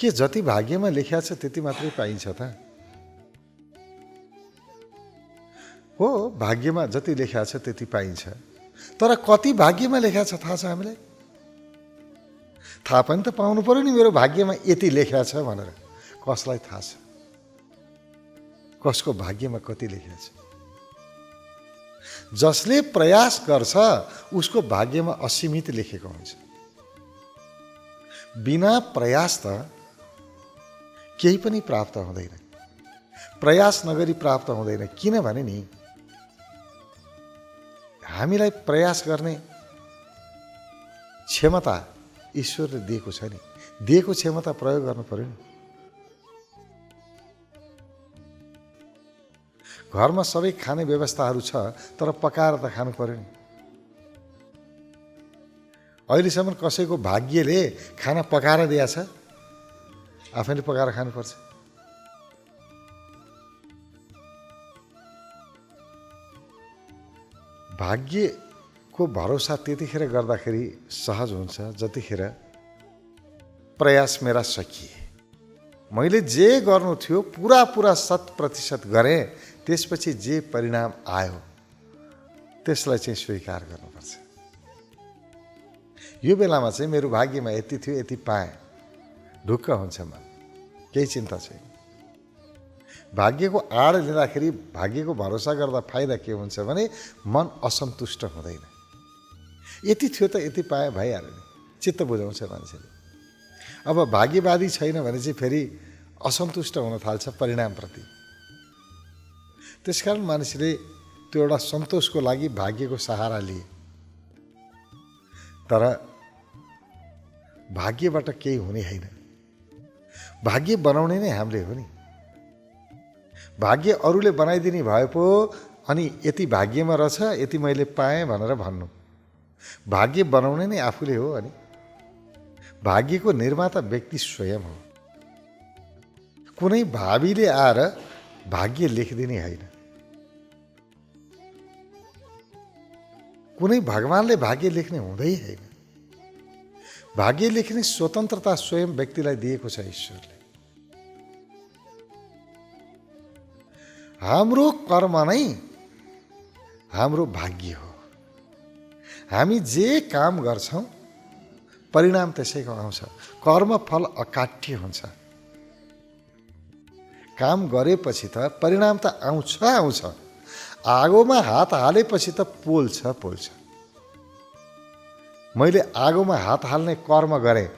के जति भाग्यमा लेखिया छ त्यति मात्रै पाइन्छ त? हो, भाग्यमा जति लेखिया छ त्यति पाइन्छ, तर कति भाग्यमा लेखिया छ थाहा छ हामीलाई? थाहा पनि त पाउनु पर्यो नि, मेरो भाग्यमा यति लेखिया छ भनेर। कसलाई थाहा छ कसको भाग्यमा कति लेखिया छ? जसले प्रयास गर्छ उसको भाग्यमा असीमित लेखेको हुन्छ। बिना प्रयास त केही पनि प्राप्त हुँदैन। प्रयास नगरी प्राप्त हुँदैन। किनभने नि हामीलाई प्रयास गर्ने क्षमता ईश्वरले दिएको छ नि, दिएको क्षमता प्रयोग गर्नु पर्यो नि। घरमा सबै खाने व्यवस्थाहरू छ, तर पकाएर त खानु पर्यो नि। अहिलेसम्म कसैको भाग्यले खाना पकाएर दिया छ? आफैले पकाएर खानुपर्छ। भाग्यको भरोसा त्यतिखेर गर्दाखेरि सहज हुन्छ जतिखेर प्रयास मेरा सकिए, मैले जे गर्नु थियो पुरा 100% गरेँ, त्यसपछि जे परिणाम आयो त्यसलाई चाहिँ स्वीकार गर्नुपर्छ। यो बेलामा चाहिँ मेरो भाग्यमा यति थियो, यति पाएँ, ढुक्क हुन्छ मन, केही चिन्ता छैन। भाग्यको आड लिँदाखेरि, भाग्यको भरोसा गर्दा फाइदा के हुन्छ भने मन असन्तुष्ट हुँदैन। यति थियो त यति पाएँ भइहाल्यो नि, चित्त बुझाउँछ मान्छेले। अब भाग्यवादी छैन भने चाहिँ फेरि असन्तुष्ट हुन थाल्छ परिणामप्रति। त्यसकारण मानिसले त्यो एउटा सन्तोषको लागि भाग्यको सहारा लिए, तर भाग्यबाट केही हुने होइन। भाग्य बनाउने नै हामीले हो नि। भाग्य अरूले बनाइदिने भए पो अनि यति भाग्यमा रहेछ, यति मैले पाएँ भनेर भन्नु। भाग्य बनाउने नै आफूले हो। अनि भाग्यको निर्माता व्यक्ति स्वयं हो। कुनै भावीले आएर भाग्य लेखिदिने होइन। कुनै भगवानले भाग्य लेख्ने हुँदै होइन। भाग्य लेख्ने स्वतन्त्रता स्वयं व्यक्तिलाई दिएको छ ईश्वरले। हाम्रो कर्म नै हाम्रो भाग्य हो। हामी जे काम गर्छौं परिणाम त्यसैको आउँछ। कर्मफल अकाट्य हुन्छ। काम गरेपछि त परिणाम त आउँछ। आगोमा हात हालेपछि त पोल्छ। मैले आगोमा हात हाल्ने कर्म गरेँ,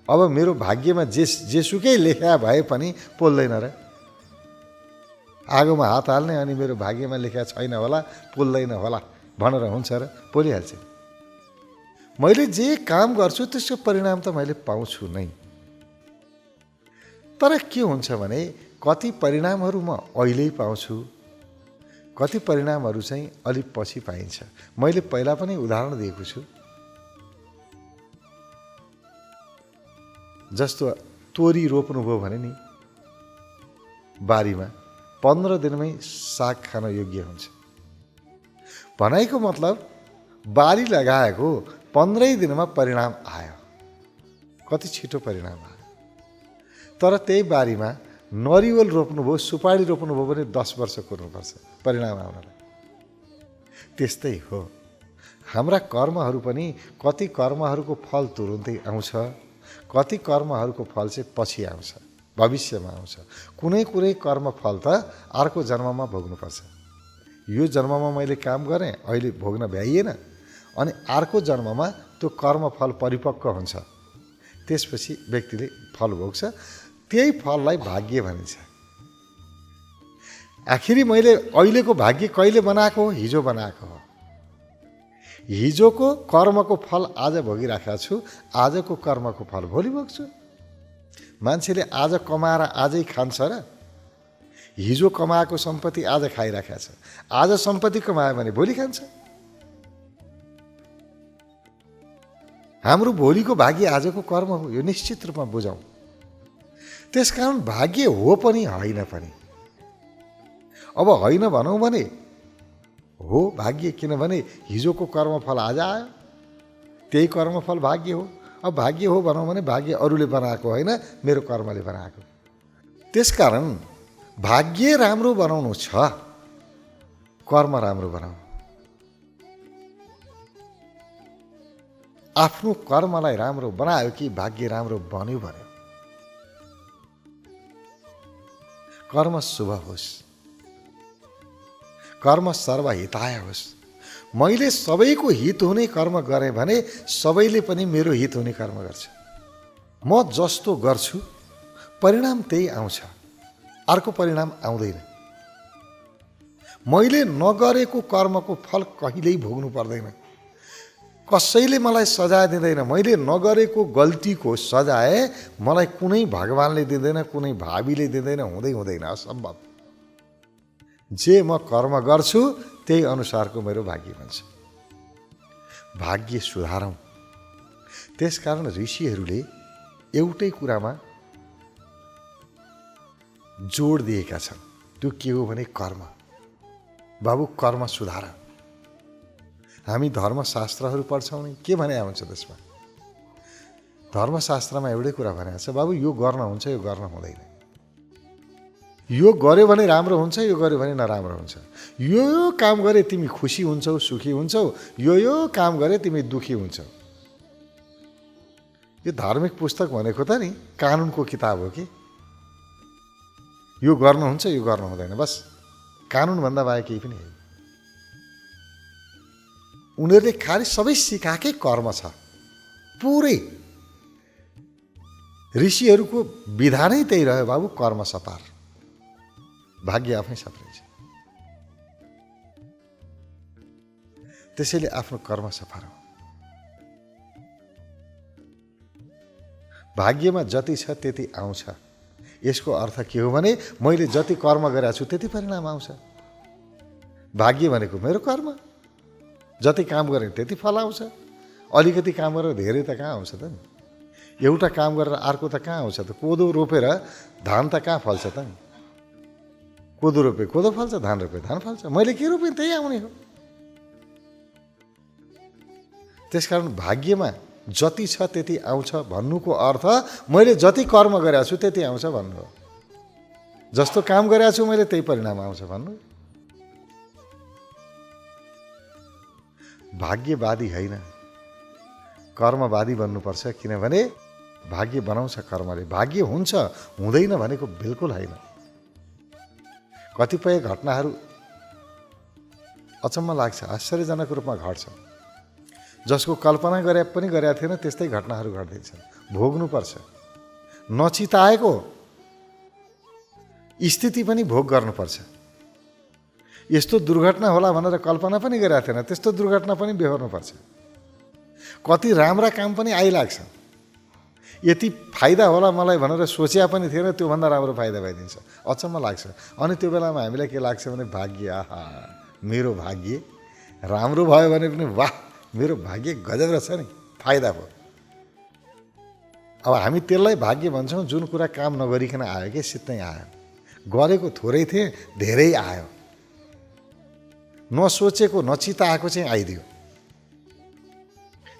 अब मेरो भाग्यमा जेसुकै लेखा भए पनि पोल्दैन र। आगोमा हात हाल्ने अनि मेरो भाग्यमा लेखा छैन होला, पोल्दैन होला भनेर हुन्छ र? पोलिहाल्छ। मैले जे काम गर्छु त्यसको परिणाम त मैले पाउँछु नै। तर के हुन्छ भने कति परिणामहरू म अहिले पाउँछु, कति परिणामहरू चाहिँ अलि पछि पाइन्छ। मैले पहिला पनि उदाहरण दिएको छु। जस्तो तोरी रोप्नुभयो भने नि बारीमा 15 दिनमै साग खान योग्य हुन्छ। भनाइको मतलब बारी लगाएको 15 दिनमा परिणाम आयो। कति छिटो परिणाम आयो। तर त्यही बारीमा नरिवल रोप्नुभयो, सुपारी रोप्नुभयो भने 10 वर्ष कुर्नुपर्छ परिणाम आउनलाई। त्यस्तै हो हाम्रा कर्महरू पनि। कति कर्महरूको फल तुरुन्तै आउँछ, कति कर्महरूको फल चाहिँ पछि आउँछ, भविष्यमा आउँछ। कुनै कर्मफल त अर्को जन्ममा भोग्नुपर्छ। यो जन्ममा मैले काम गरेँ, अहिले भोग्न भ्याइएन, अनि अर्को जन्ममा त्यो कर्मफल परिपक्व हुन्छ। त्यसपछि व्यक्तिले फल भोग्छ। त्यही फललाई भाग्य भनिन्छ। आखिरी मैले अहिलेको भाग्य कहिले बनाएको हो? हिजो बनाएको हो। हिजोको कर्मको फल आज भोगिराखेको छु, आजको कर्मको फल भोलि भोग्छु। मान्छेले आज कमाएर आजै खान्छ र? हिजो कमाएको सम्पत्ति आज खाइराखेको छ। आज सम्पत्ति कमायो भने भोलि खान्छ। हाम्रो भोलिको भाग्य आजको कर्म हो। यो निश्चित रूपमा बुझौँ। त्यसकारण भाग्य हो पनि होइन पनि। अब होइन भनौँ भने हो भाग्य, किनभने हिजोको कर्मफल आज आयो, त्यही कर्मफल भाग्य हो। अब भाग्य हो भनौँ भने भाग्य अरूले बनाएको होइन, मेरो कर्मले बनाएको। त्यसकारण भाग्य राम्रो बनाउनु छ, कर्म राम्रो बनाऊ। आफ्नो कर्मलाई राम्रो बनायो कि भाग्य राम्रो बन्यो भन्यो। कर्म शुभ होस्, कर्म सर्वहिताय होस्। मैले सबैको हित हुने कर्म गरेँ भने सबैले पनि मेरो हित हुने कर्म गर्छ। म जस्तो गर्छु परिणाम त्यही आउँछ, अर्को परिणाम आउँदैन। मैले नगरेको कर्मको फल कहिल्यै भोग्नु पर्दैन। कसैले मलाई सजाय दिँदैन। मैले नगरेको गल्तीको सजाय मलाई कुनै भगवानले दिँदैन, कुनै भावीले दिँदैन, हुँदैन, असम्भव। जे म कर्म गर्छु त्यही अनुसारको मेरो भाग्य बन्छ। भाग्य सुधारौँ। त्यसकारण ऋषिहरूले एउटै कुरामा जोड दिएका छन्। त्यो के हो भने कर्म। बाबु कर्म सुधार। हामी धर्मशास्त्रहरू पढ्छौँ नि, के भने हुन्छ त्यसमा? धर्मशास्त्रमा एउटै कुरा भनेको छ, बाबु यो गर्न हुन्छ, यो गर्न हुँदैन। यो गर्यो भने राम्रो हुन्छ, यो गर्यो भने नराम्रो हुन्छ। यो काम गरे तिमी खुसी हुन्छौ, सुखी हुन्छौ, यो काम गरे तिमी दुखी हुन्छौ। यो धार्मिक पुस्तक भनेको त नि कानुनको किताब हो कि यो गर्नुहुन्छ, यो गर्नु हुँदैन, बस कानुनभन्दा बाहेक केही पनि होइन। उनीहरूले खालि सबै सिकाएकै कर्म छ। पुरै ऋषिहरूको विधानै त्यही रह्यो, बाबु कर्म सपार, भाग्य आफै सप्रिन्छ। त्यसैले आफ्नो कर्म सफार। भाग्यमा जति छ त्यति आउँछ। यसको अर्थ के हो भने मैले जति कर्म गरेको छु त्यति परिणाम आउँछ। भाग्य भनेको मेरो कर्म। जति काम गरेँ त्यति फल आउँछ। अलिकति काम गरेर धेरै त कहाँ आउँछ त नि? एउटा काम गरेर अर्को त कहाँ आउँछ त? कोदो रोपेर धान त कहाँ फल्छ त नि? कोदो रोपे कोदो फल्छ, धान रोपे धान फल्छ। मैले के रोपेँ त्यही आउने हो। त्यसकारण भाग्यमा जति छ त्यति आउँछ भन्नुको अर्थ मैले जति कर्म गरेको छु त्यति आउँछ भन्नु हो। जस्तो काम गरेको छु मैले त्यही परिणाम आउँछ भन्नु। भाग्यवादी होइन, कर्मवादी बन्नुपर्छ। किनभने भाग्य बनाउँछ कर्मले। भाग्य हुन्छ, हुँदैन भनेको बिल्कुल होइन। कतिपय घटनाहरू अचम्म लाग्छ, आश्चर्यजनक रूपमा घट्छ। जसको कल्पना गरे पनि गरेका थिएन त्यस्तै घटनाहरू घट्दैछन्। भोग्नुपर्छ। नचिताएको स्थिति पनि भोग गर्नुपर्छ। यस्तो दुर्घटना होला भनेर कल्पना पनि गरेका थिएन त्यस्तो दुर्घटना पनि बेहोर्नुपर्छ। कति राम्रा काम पनि आइलाग्छ। यति फाइदा होला मलाई भनेर सोचे पनि थिएन, त्योभन्दा राम्रो फाइदा भइदिन्छ। अचम्म लाग्छ। अनि त्यो बेलामा हामीलाई के लाग्छ भने भाग्य, आहा मेरो भाग्य राम्रो भयो भने पनि वाह मेरो भाग्य गजब रहेछ नि, फाइदा भयो। अब हामी त्यसलाई भाग्य भन्छौँ जुन कुरा काम नगरिकन आयो कि सित्तै आयो। गरेको थोरै थिएँ, धेरै आयो। नसोचेको नचिताएको चाहिँ आइदियो।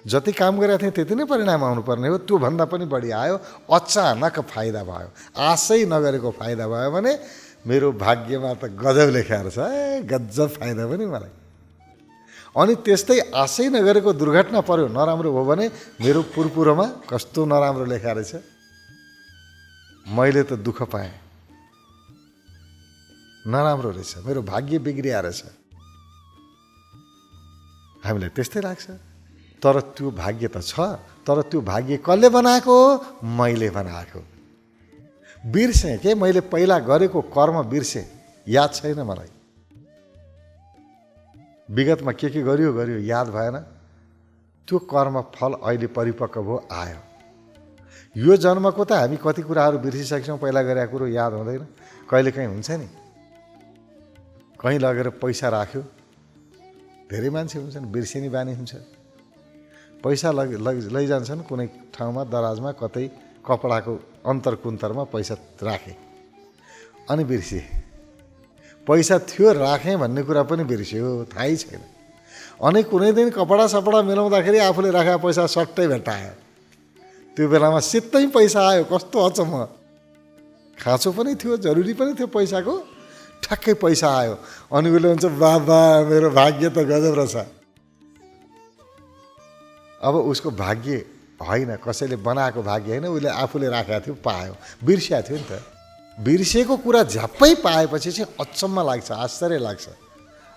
जति काम गरेका थिएँ त्यति नै परिणाम आउनुपर्ने हो, त्योभन्दा पनि बढी आयो। अचानक फाइदा भयो। आशै नगरेको फाइदा भयो भने मेरो भाग्यमा त गजब लेखाएर छ, गजब फाइदा पनि मलाई। अनि त्यस्तै आशै नगरेको दुर्घटना पर्यो, नराम्रो भयो भने मेरो पुरपुरोमा कस्तो नराम्रो लेखाएर छ, मैले त दुःख पाएँ, नराम्रो रहेछ, मेरो भाग्य बिग्रिया रहेछ। हामीलाई त्यस्तै लाग्छ। तर त्यो भाग्य त छ। तर त्यो भाग्य कसले बनाएको? मैले बनाएको। बिर्सेँ के मैले पहिला गरेको कर्म बिर्सेँ, याद छैन मलाई। विगतमा के गरियो याद भएन। त्यो कर्म फल अहिले परिपक्व भयो, आयो। यो जन्मको त हामी कति कुराहरू बिर्सिसक्छौँ, पहिला गरेका कुरो याद हुँदैन। कहिलेकाहीँ हुन्छ नि, कहीँ लगेर पैसा राख्यो, धेरै मान्छे हुन्छन् बिर्सिने बानी हुन्छ। पैसा लैजान्छन् कुनै ठाउँमा दराजमा, कतै कपडाको अन्तरकुन्तरमा पैसा राखे अनि बिर्सिए। पैसा थियो राखेँ भन्ने कुरा पनि बिर्स्यो, थाहै छैन। अनि कुनै दिन कपडा सपडा मिलाउँदाखेरि आफूले राखेको पैसा सट्टै भेट्टायो। त्यो बेलामा सित्तै पैसा आयो, कस्तो अचम्म। खाँचो पनि थियो, जरुरी पनि थियो पैसाको, ठ्याक्कै पैसा आयो। अनि उसले भन्छ बाबा मेरो भाग्य त गजब रहेछ। अब उसको भाग्य होइन, कसैले बनाएको भाग्य होइन, उसले आफूले राखेको थियो, पायो, बिर्स्या थियो नि त। बिर्सेको कुरा झ्याप्पै पाएपछि चाहिँ अचम्म लाग्छ, आश्चर्य लाग्छ।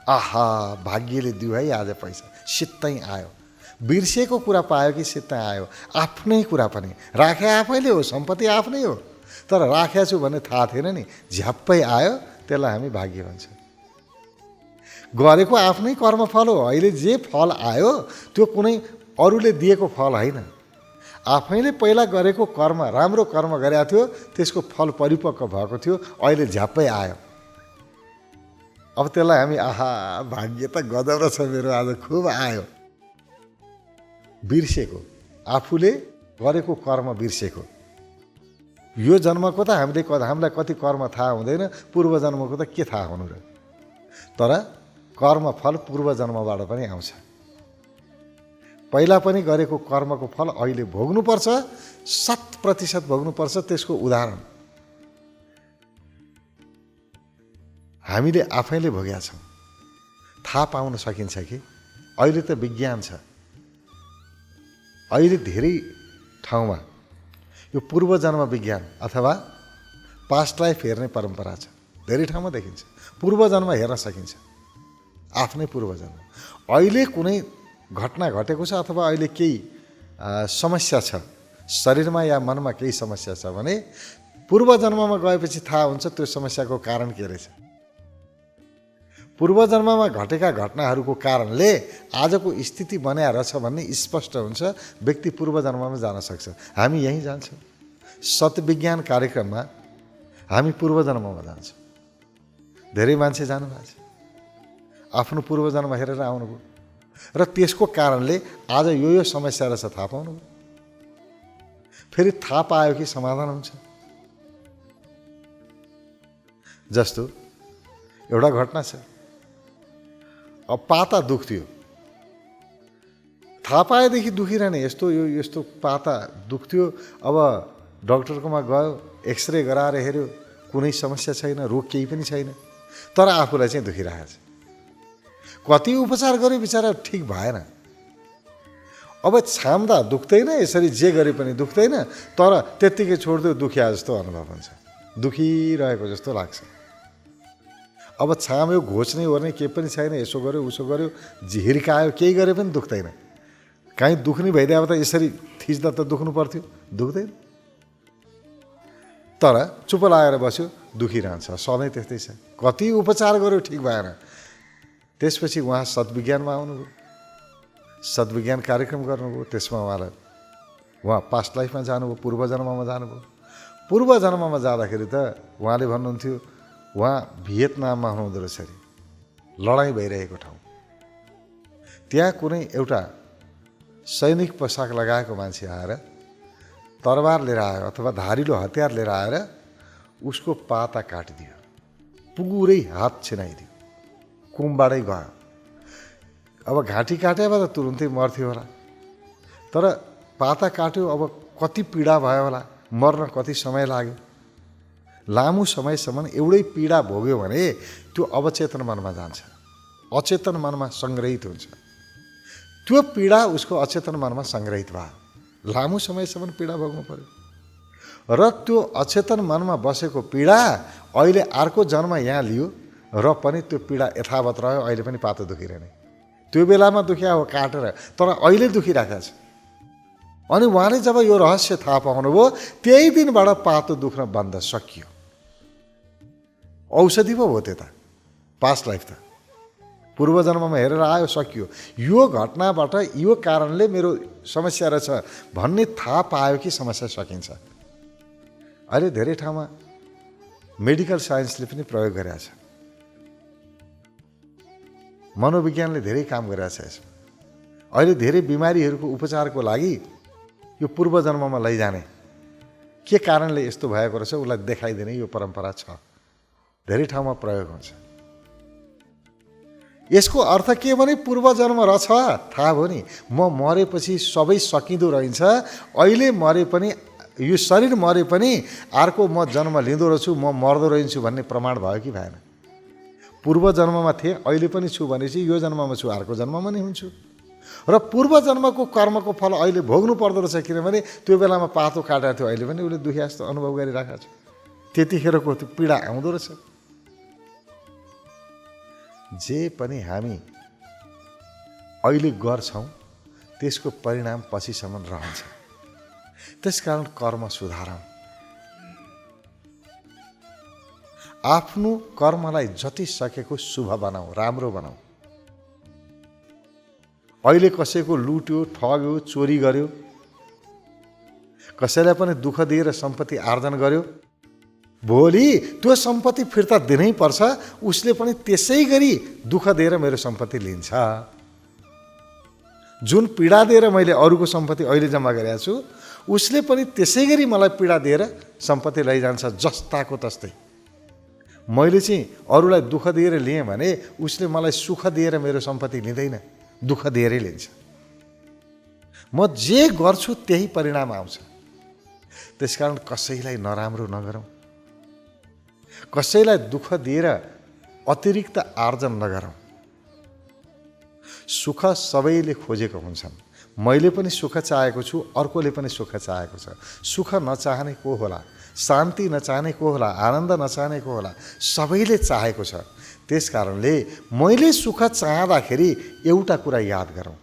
आहा भाग्यले दियो है आज पैसा, सित्तै आयो। बिर्सेको कुरा पायो कि सित्तै आयो। आफ्नै कुरा पनि राखे आफैले हो, सम्पत्ति आफ्नै हो, तर राखेको छु भन्ने थाहा थिएन नि, झ्याप्पै आयो, त्यसलाई हामी भाग्य भन्छ। गरेको आफ्नै कर्मफल हो। अहिले जे फल आयो त्यो कुनै अरूले दिएको फल होइन, आफैले पहिला गरेको कर्म, राम्रो कर्म गरेको थियो, त्यसको फल परिपक्व भएको थियो, अहिले झ्याप्पै आयो। अब त्यसलाई हामी आहा भाग्य त गजब रहेछ मेरो, आज खुब आयो। बिर्सेको, आफूले गरेको कर्म बिर्सेको। यो जन्मको त हामीलाई कति कर्म थाहा हुँदैन, पूर्व जन्मको त के थाहा हुनु र। तर कर्मफल पूर्व जन्मबाट पनि आउँछ। पहिला पनि गरेको कर्मको फल अहिले भोग्नुपर्छ, 100% भोग्नुपर्छ। त्यसको उदाहरण हामीले आफैले भोगेका छौँ। थाहा पाउन सकिन्छ कि अहिले त विज्ञान छ, अहिले धेरै ठाउँमा यो पूर्वजन्म विज्ञान अथवा पास्ट लाइफ हेर्ने परम्परा छ। धेरै ठाउँमा देखिन्छ पूर्वजन्म हेर्न सकिन्छ, आफ्नै पूर्वजन्म। अहिले कुनै घटना घटेको छ अथवा अहिले केही समस्या छ शरीरमा या मनमा, केही समस्या छ भने पूर्वजन्ममा गएपछि थाहा हुन्छ त्यो समस्याको कारण के रहेछ। पूर्वजन्ममा घटेका घटनाहरूको कारणले आजको स्थिति बनाएर रहेछ भन्ने स्पष्ट हुन्छ। व्यक्ति पूर्वजन्ममा जान सक्छ। हामी यहीँ जान्छौँ, सतविज्ञान कार्यक्रममा हामी पूर्वजन्ममा जान्छौँ। धेरै मान्छे जानुभएको छ, आफ्नो पूर्वजन्म हेरेर आउनुभयो र त्यसको कारणले आज यो समस्या रहेछ थाहा पाउनुभयो। फेरि थाहा पायो कि समाधान हुन्छ। जस्तो एउटा घटना छ, अब पाता दुख्थ्यो, थाहा पाएदेखि दुखिरहने, यस्तो पाता दुख्थ्यो। अब डक्टरकोमा गयो, एक्सरे गराएर हेऱ्यो, कुनै समस्या छैन, रोग केही पनि छैन, तर आफूलाई चाहिँ दुखिरहेको छ। कति उपचार गर्यो बिचरा ठिक भएन। अब छाम्दा दुख्दैन, यसरी जे गरे पनि दुख्दैन, तर त्यत्तिकै छोड्दियो दुखिया जस्तो अनुभव हुन्छ, दुखिरहेको जस्तो लाग्छ। अब छाम्यो, घोच्ने ओर्ने केही पनि छैन, यसो गर्यो उसो गर्यो, हिर्कायो, केही गरे पनि दुख्दैन। काहीँ दुख्ने भइदियो अब त यसरी थिच्दा त दुख्नु पर्थ्यो, दुख्दैन। तर चुप लागेर बस्यो, दुखिरहन्छ। सधैँ त्यस्तै छ, कति उपचार गर्यो ठिक भएन। त्यसपछि उहाँ सतविज्ञानमा आउनुभयो, सतविज्ञान कार्यक्रम गर्नुभयो। त्यसमा उहाँ पास्ट लाइफमा जानुभयो, पूर्वजन्ममा जानुभयो। पूर्वजन्ममा जाँदाखेरि त उहाँले भन्नुहुन्थ्यो उहाँ भियतनाममा हुनुहुँदो रहेछ अरे, लडाइँ भइरहेको ठाउँ। त्यहाँ कुनै एउटा सैनिक पोसाक लगाएको मान्छे आएर तरबार लिएर आयो अथवा धारिलो हतियार लिएर आएर उसको पाता काटिदियो, पुरै हात छिनाइदियो, कुमबाटै गयो। अब घाँटी काट्यो त तुरुन्तै मर्थ्यो होला, तर पाता काट्यो, अब कति पीडा भयो होला, मर्न कति समय लाग्यो। लामो समयसम्म एउटै पीडा भोग्यो भने त्यो अवचेतन मनमा जान्छ, अचेतन मनमा सङ्ग्रहित हुन्छ। त्यो पीडा उसको अचेतन मनमा सङ्ग्रहित भयो, लामो समयसम्म पीडा भोग्नु पर्यो। र त्यो अचेतन मनमा बसेको पीडा अहिले अर्को जन्म यहाँ लियो र पनि त्यो पीडा यथावत रह्यो, अहिले पनि पातो दुखिरहने। त्यो बेलामा दुखिया हो काटेर, तर अहिले दुखिरहेको छ। अनि उहाँले जब यो रहस्य थाहा पाउनुभयो, त्यही दिनबाट पातो दुख्न बन्द, सकियो। औषधि पो हो त्यो त, पास्ट लाइफ त पूर्वजन्ममा हेरेर आयो, सकियो। यो घटनाबाट यो कारणले मेरो समस्या रहेछ भन्ने थाहा पायो कि समस्या सकिन्छ। अहिले धेरै ठाउँमा मेडिकल साइन्सले पनि प्रयोग गरेको छ, मनोविज्ञानले धेरै काम गरेको छ यसमा। अहिले धेरै बिमारीहरूको उपचारको लागि यो पूर्वजन्ममा लैजाने, के कारणले यस्तो भएको रहेछ उसलाई देखाइदिने यो परम्परा छ, धेरै ठाउँमा प्रयोग हुन्छ। यसको अर्थ के भने पूर्वजन्म रहेछ थाहा भयो नि। म मरेपछि सबै सकिँदो रहन्छ, अहिले मरे पनि यो शरीर मरे पनि अर्को म जन्म लिँदो रहेछु, म मर्दो रहन्छु भन्ने प्रमाण भयो कि भएन? पूर्व जन्ममा थिएँ, अहिले पनि छु भनेपछि यो जन्ममा छु, अर्को जन्ममा नि हुन्छु। र पूर्व जन्मको कर्मको फल अहिले भोग्नु पर्दो रहेछ, किनभने त्यो बेलामा पातो काटेको थियो, अहिले पनि उसले दुखी जस्तो अनुभव गरिरहेको छ। त्यतिखेरको त्यो पीडा आउँदो रहेछ। जे पनि हामी अहिले गर्छौँ त्यसको परिणाम पछिसम्म रहन्छ। त्यसकारण कर्म सुधारौँ, आफ्नो कर्मलाई जति सकेको शुभ बनाऊ, राम्रो बनाऊ। अहिले कसैको लुट्यो, ठग्यो, चोरी गर्यो, कसैलाई पनि दुःख दिएर सम्पत्ति आर्जन गर्यो, भोलि त्यो सम्पत्ति फिर्ता दिनै पर्छ। उसले पनि त्यसै गरी दुःख दिएर मेरो सम्पत्ति लिन्छ। जुन पीडा दिएर मैले अरूको सम्पत्ति अहिले जम्मा गरेको छु, उसले पनि त्यसै गरी मलाई पीडा दिएर सम्पत्ति लैजान्छ, जस्ताको तस्तै। मैले चाहिँ अरूलाई दुःख दिएर लिएँ भने उसले मलाई सुख दिएर मेरो सम्पत्ति लिँदैन, दुःख दिएरै लिन्छ। म जे गर्छु त्यही परिणाम आउँछ। त्यसकारण कसैलाई नराम्रो नगरौँ, कसैलाई दुःख दिएर अतिरिक्त आर्जन नगरौँ। सुख सबैले खोजेको हुन्छन्। मैले पनि सुख चाहेको छु, अर्कोले पनि सुख चाहेको छ। सुख नचाहने को होला, शान्ति नचाहने को होला, आनन्द नचाहने को होला, सबैले चाहेको छ। त्यसकारणले मैले सुख चाहँदाखेरि एउटा कुरा याद गरौँ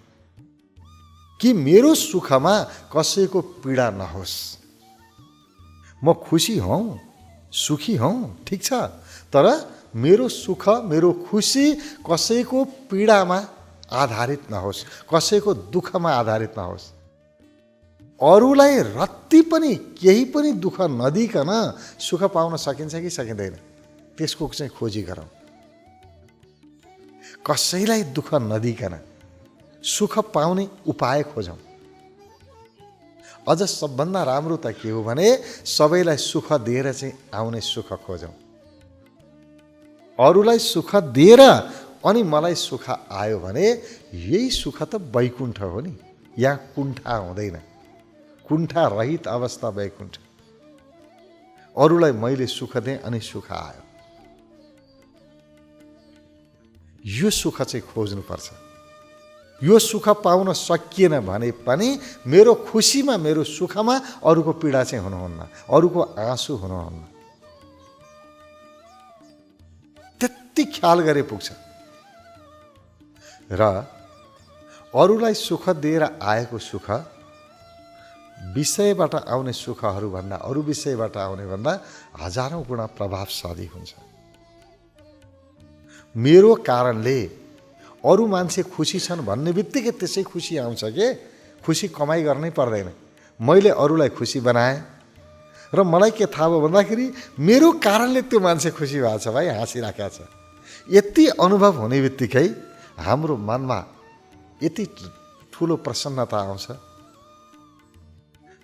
कि मेरो सुखमा कसैको पीडा नहोस्। म खुसी हौँ, सुखी हौँ, ठिक छ, तर मेरो सुख, मेरो खुसी कसैको पीडामा आधारित नहोस्, कसैको दुःखमा आधारित नहोस्। अरूलाई रत्ती पनि केही पनि दुःख नदिकन सुख पाउन सकिन्छ कि सकिँदैन, त्यसको चाहिँ खोजी गरौँ। कसैलाई दुःख नदिकन सुख पाउने उपाय खोजौँ। अझ सबभन्दा राम्रो त के हो भने सबैलाई सुख दिएर चाहिँ आउने सुख खोजौँ। अरूलाई सुख दिएर अनि मलाई सुख आयो भने यही सुख त वैकुण्ठ हो नि। यहाँ कुण्ठा हुँदैन, कुण्ठा रहित अवस्था वैकुण्ठ। अरूलाई मैले सुख दिएँ अनि सुख आयो, यो सुख चाहिँ खोज्नुपर्छ। यो सुख पाउन सकिएन भने पनि मेरो खुसीमा, मेरो सुखमा अरूको पीडा चाहिँ हुनुहुन्न, अरूको आँसु हुनुहुन्न। त्यति ख्याल गरे पुग्छ। र अरूलाई सुख दिएर आएको सुख विषयबाट आउने सुखहरू भन्दा, अरू विषयबाट आउने भन्दा हजारौं गुणा प्रभावशाली हुन्छ। मेरो कारणले अरू मान्छे खुसी छन् भन्ने बित्तिकै त्यसै खुसी आउँछ के? खुसी कमाइ गर्नै पर्दैन। मैले अरूलाई खुसी बनाएँ र मलाई के थाहा भयो भन्दाखेरि मेरो कारणले त्यो मान्छे खुसी भएको छ, भाइ हाँसिराखेको छ। यति अनुभव हुने बित्तिकै हाम्रो मनमा यति ठुलो प्रसन्नता आउँछ,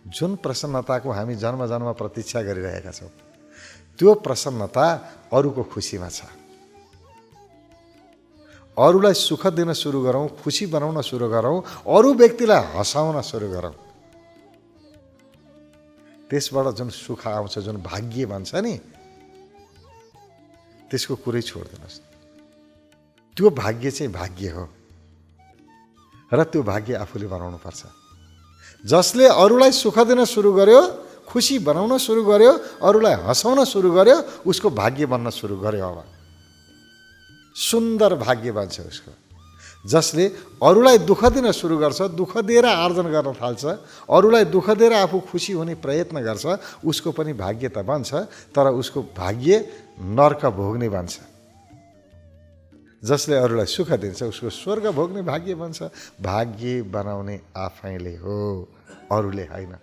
जुन प्रसन्नताको हामी जन्म जन्म प्रतीक्षा गरिरहेका छौँ। त्यो प्रसन्नता अरूको खुसीमा छ। अरूलाई सुख दिन सुरु गरौँ, खुसी बनाउन सुरु गरौँ, अरू व्यक्तिलाई हँसाउन सुरु गरौँ। त्यसबाट जुन सुख आउँछ, जुन भाग्य भन्छ नि, त्यसको कुरै छोड्दिनुहोस्। त्यो भाग्य चाहिँ भाग्य हो र त्यो भाग्य आफूले बनाउनु पर्छ। जसले अरूलाई सुख दिन सुरु गर्यो, खुसी बनाउन सुरु गर्यो, अरूलाई हँसाउन सुरु गर्यो, उसको भाग्य बन्न सुरु गर्यो। अब सुन्दर भाग्य बन्छ उसको। जसले अरूलाई दुःख दिन सुरु गर्छ, दुःख दिएर आर्जन गर्न थाल्छ, अरूलाई दुःख दिएर आफू खुसी हुने प्रयत्न गर्छ, उसको पनि भाग्य त बन्छ, तर उसको भाग्य नर्क भोग्ने बन्छ। जसले अरूलाई सुख दिन्छ उसको स्वर्ग भोग्ने भाग्य बन्छ। भाग्य बनाउने आफैले हो, अरूले होइन।